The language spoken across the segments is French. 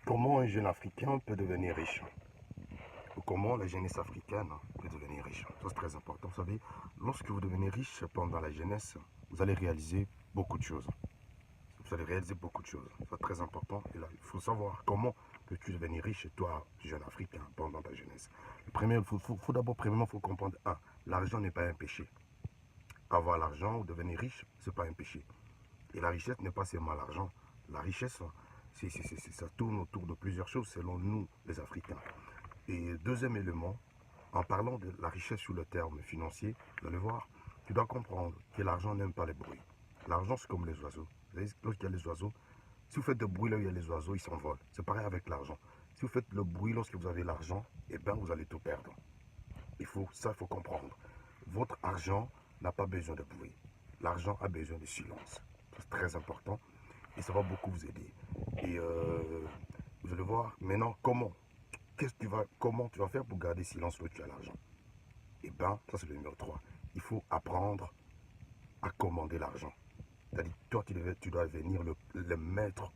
Comment un jeune Africain peut devenir riche? Ou comment la jeunesse africaine peut devenir riche? Ça, c'est très important. Vous savez, lorsque vous devenez riche pendant la jeunesse, vous allez réaliser beaucoup de choses. Vous allez réaliser beaucoup de choses. C'est très important. Et là, il faut savoir comment peux-tu devenir riche, toi, jeune Africain, pendant ta jeunesse. Il faut d'abord, premièrement, il faut comprendre, l'argent n'est pas un péché. Avoir l'argent ou devenir riche, ce n'est pas un péché. Et la richesse n'est pas seulement l'argent. La richesse, ça tourne autour de plusieurs choses selon nous, les Africains. Et deuxième élément, en parlant de la richesse sur le terme financier, vous allez voir, tu dois comprendre que l'argent n'aime pas les bruits. L'argent, c'est comme les oiseaux. Lorsqu'il y a les oiseaux, si vous faites de bruit là où il y a les oiseaux, ils s'envolent. C'est pareil avec l'argent. Si vous faites le bruit lorsque vous avez l'argent, eh bien, vous allez tout perdre. Il faut comprendre. Votre argent n'a pas besoin de bruit. L'argent a besoin de silence. C'est très important et ça va beaucoup vous aider. Et vous allez voir maintenant comment comment tu vas faire pour garder silence lorsque tu as l'argent. Et bien, ça c'est le numéro 3. Il faut apprendre à commander l'argent. C'est-à-dire, toi, tu dois devenir le maître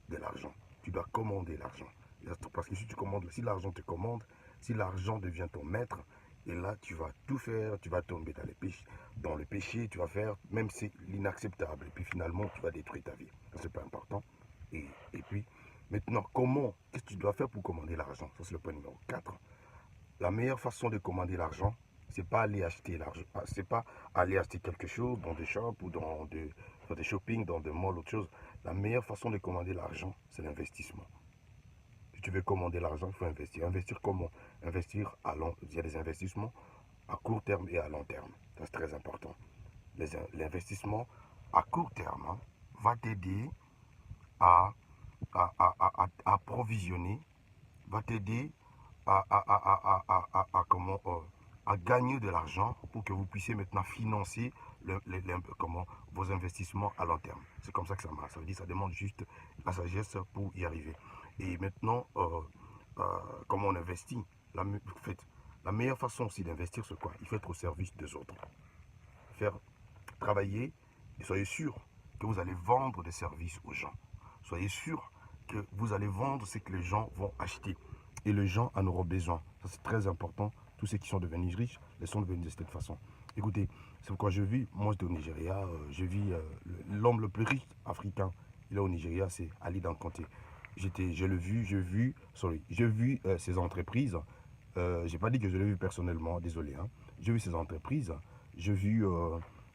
de l'argent. Tu dois commander l'argent. Parce que si l'argent te commande, si l'argent devient ton maître, et là, tu vas tout faire, tu vas tomber dans le péché, tu vas faire, même si c'est l'inacceptable. Et puis finalement, tu vas détruire ta vie. Ça, c'est pas important. Et puis, maintenant, qu'est-ce que tu dois faire pour commander l'argent? Ça, c'est le point numéro 4. La meilleure façon de commander l'argent, c'est pas aller acheter l'argent, c'est pas aller acheter quelque chose dans des shops ou dans des shopping, dans des malls, autre chose. La meilleure façon de commander l'argent, c'est l'investissement. Si tu veux commander l'argent, il faut investir. Investir comment? Investir il y a des investissements à court terme et à long terme. C'est très important. L'investissement à court terme va t'aider à, approvisionner, va t'aider à gagner de l'argent pour que vous puissiez maintenant financer vos investissements à long terme. C'est comme ça que ça marche. Ça veut dire que ça demande juste la sagesse pour y arriver. Et maintenant, comment on investit? La meilleure façon aussi d'investir, c'est quoi? Il faut être au service des autres. Faire travailler et soyez sûr que vous allez vendre des services aux gens. Soyez sûr que vous allez vendre ce que les gens vont acheter. Et les gens en auront besoin. Ça, c'est très important. Tous ceux qui sont devenus riches, ils sont devenus de cette façon. Écoutez, c'est pourquoi je vis, moi j'étais au Nigeria, je vis l'homme le plus riche africain. Il est au Nigeria, c'est Ali Dangote. J'ai vu ses entreprises. J'ai pas dit que je l'ai vu personnellement, désolé. J'ai vu ses entreprises. J'ai vu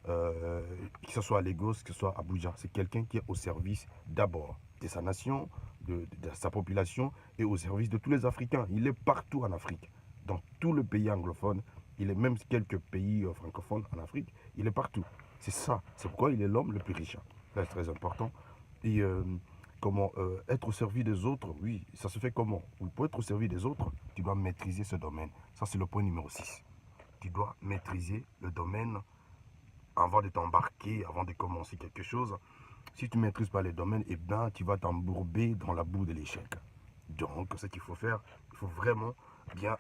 que ce soit à Lagos, que ce soit à Abuja. C'est quelqu'un qui est au service d'abord de sa nation, de sa population et au service de tous les Africains. Il est partout en Afrique, dans tout le pays anglophone. Il est même quelques pays francophones en Afrique. Il est partout. C'est ça. C'est pourquoi il est l'homme le plus riche. C'est très important. Et comment être au service des autres, oui, ça se fait comment? Pour être au service des autres, tu dois maîtriser ce domaine. Ça, c'est le point numéro 6. Tu dois maîtriser le domaine avant de t'embarquer, avant de commencer quelque chose. Si tu ne maîtrises pas les domaines, eh bien, tu vas t'embourber dans la boue de l'échec. Donc, ce qu'il faut faire, il faut vraiment bien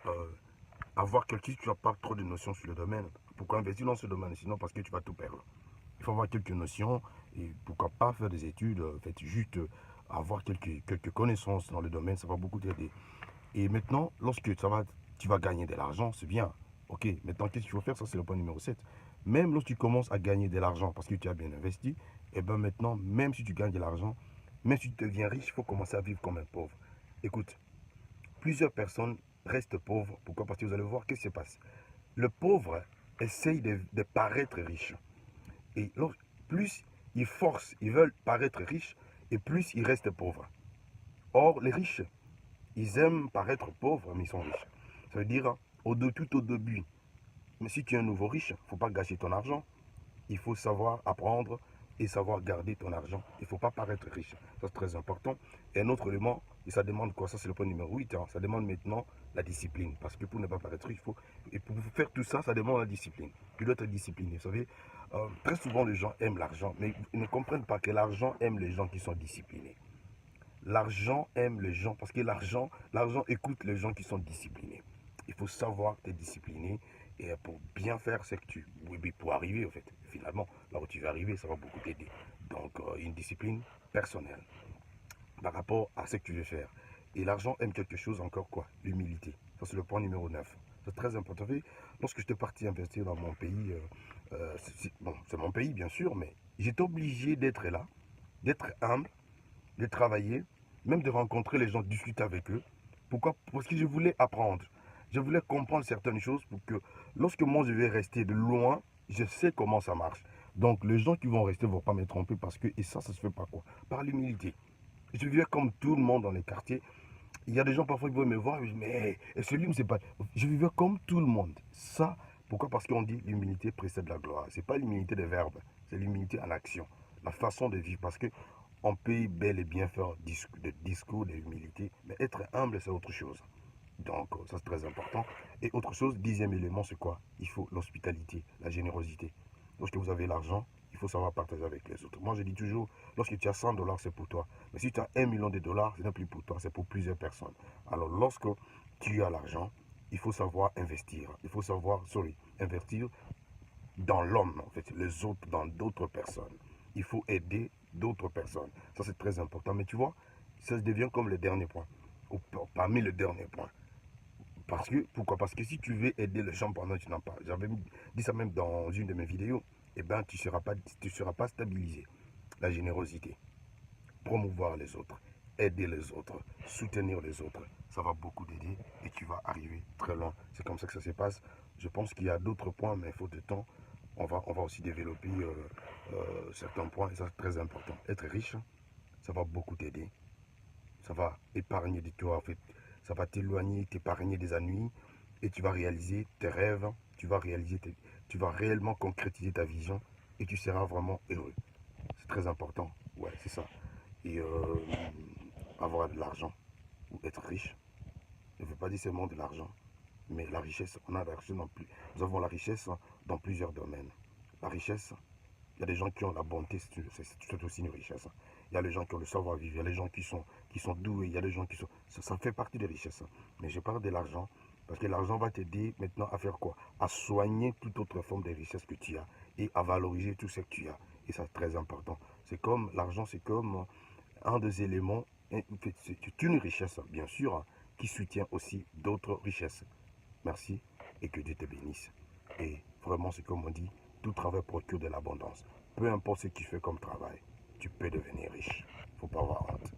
avoir quelque chose. Tu n'as pas trop de notions sur le domaine. Pourquoi investir dans ce domaine? Sinon, parce que tu vas tout perdre. Il faut avoir quelques notions et pourquoi pas faire des études, juste avoir quelques connaissances dans le domaine, ça va beaucoup t'aider. Et maintenant, lorsque tu vas gagner de l'argent, c'est bien. Ok, maintenant, qu'est-ce qu'il faut faire? Ça, c'est le point numéro 7. Même lorsque tu commences à gagner de l'argent parce que tu as bien investi, et bien maintenant, même si tu gagnes de l'argent, même si tu deviens riche, il faut commencer à vivre comme un pauvre. Écoute, plusieurs personnes restent pauvres. Pourquoi? Parce que vous allez voir qu'est-ce qui se passe. Le pauvre essaye de paraître riche. Et plus ils forcent, ils veulent paraître riches, et plus ils restent pauvres. Or, les riches, ils aiment paraître pauvres, mais ils sont riches. Ça veut dire, tout au début, mais si tu es un nouveau riche, il ne faut pas gâcher ton argent. Il faut savoir apprendre et savoir garder ton argent. Il ne faut pas paraître riche. Ça, c'est très important. Et un autre élément, et ça demande quoi? Ça, c'est le point numéro 8. Ça demande maintenant la discipline. Parce que pour ne pas paraître riche, et pour faire tout ça, ça demande la discipline. Tu dois être discipliné. Vous savez, très souvent, les gens aiment l'argent, mais ils ne comprennent pas que l'argent aime les gens qui sont disciplinés. L'argent aime les gens parce que l'argent écoute les gens qui sont disciplinés. Il faut savoir te discipliner et pour bien faire ce que oui, pour arriver en fait, finalement, là où tu vas arriver, ça va beaucoup t'aider. Donc, une discipline personnelle par rapport à ce que tu veux faire. Et l'argent aime quelque chose encore quoi? L'humilité. Ça, c'est le point numéro 9. C'est très important. Vous savez, lorsque j'étais parti investir dans mon pays, bon, c'est mon pays bien sûr, mais j'étais obligé d'être là, d'être humble, de travailler, même de rencontrer les gens, de discuter avec eux. Pourquoi? Parce que je voulais apprendre. Je voulais comprendre certaines choses pour que lorsque moi je vais rester de loin, je sais comment ça marche. Donc les gens qui vont rester ne vont pas me tromper parce que, et ça se fait pas quoi? Par l'humilité. Je vivais comme tout le monde dans les quartiers. Il y a des gens parfois qui veulent me voir, mais celui-là, c'est pas. Je vivais comme tout le monde. Ça, pourquoi? Parce qu'on dit l'humilité précède la gloire. C'est pas l'humilité des verbes, c'est l'humilité en action. La façon de vivre. Parce que on peut bel et bien faire des discours d'humilité, mais être humble, c'est autre chose. Donc, ça c'est très important. Et autre chose, 10e élément, c'est quoi? Il faut l'hospitalité, la générosité. Lorsque vous avez l'argent, il faut savoir partager avec les autres. Moi, je dis toujours, lorsque tu as 100 dollars, c'est pour toi. Mais si tu as 1 million de dollars, ce n'est plus pour toi, c'est pour plusieurs personnes. Alors, lorsque tu as l'argent, il faut savoir investir. Il faut savoir, investir dans l'homme, en fait, les autres, dans d'autres personnes. Il faut aider d'autres personnes. Ça, c'est très important. Mais tu vois, ça devient comme le dernier point. Ou parmi les derniers points. Parce que, pourquoi? Parce que si tu veux aider les gens pendant que tu n'en parles, j'avais dit ça même dans une de mes vidéos, eh ben, tu ne seras pas stabilisé. La générosité, promouvoir les autres, aider les autres, soutenir les autres, ça va beaucoup t'aider et tu vas arriver très loin. C'est comme ça que ça se passe. Je pense qu'il y a d'autres points, mais faute de temps, on va aussi développer certains points et ça c'est très important. Être riche, ça va beaucoup t'aider. Ça va épargner de toi, en fait. Ça va t'éloigner, t'épargner des ennuis et tu vas réaliser tes rêves, tu vas réellement concrétiser ta vision et tu seras vraiment heureux. C'est très important. Ouais, c'est ça. Et avoir de l'argent ou être riche ne veut pas dire seulement de l'argent, mais la richesse, on a la richesse nous avons la richesse dans plusieurs domaines. La richesse, il y a des gens qui ont la bonté, c'est aussi une richesse. Il y a les gens qui ont le savoir-vivre, il y a les gens qui sont doués, il y a les gens qui sont... Ça fait partie des richesses. Mais je parle de l'argent, parce que l'argent va t'aider maintenant à faire quoi? À soigner toute autre forme de richesse que tu as et à valoriser tout ce que tu as. Et ça, c'est très important. C'est comme, l'argent, c'est comme un des éléments, c'est une richesse, bien sûr, qui soutient aussi d'autres richesses. Merci et que Dieu te bénisse. Et vraiment, c'est comme on dit, tout travail procure de l'abondance. Peu importe ce que tu fais comme travail, tu peux devenir riche. Il ne faut pas avoir honte.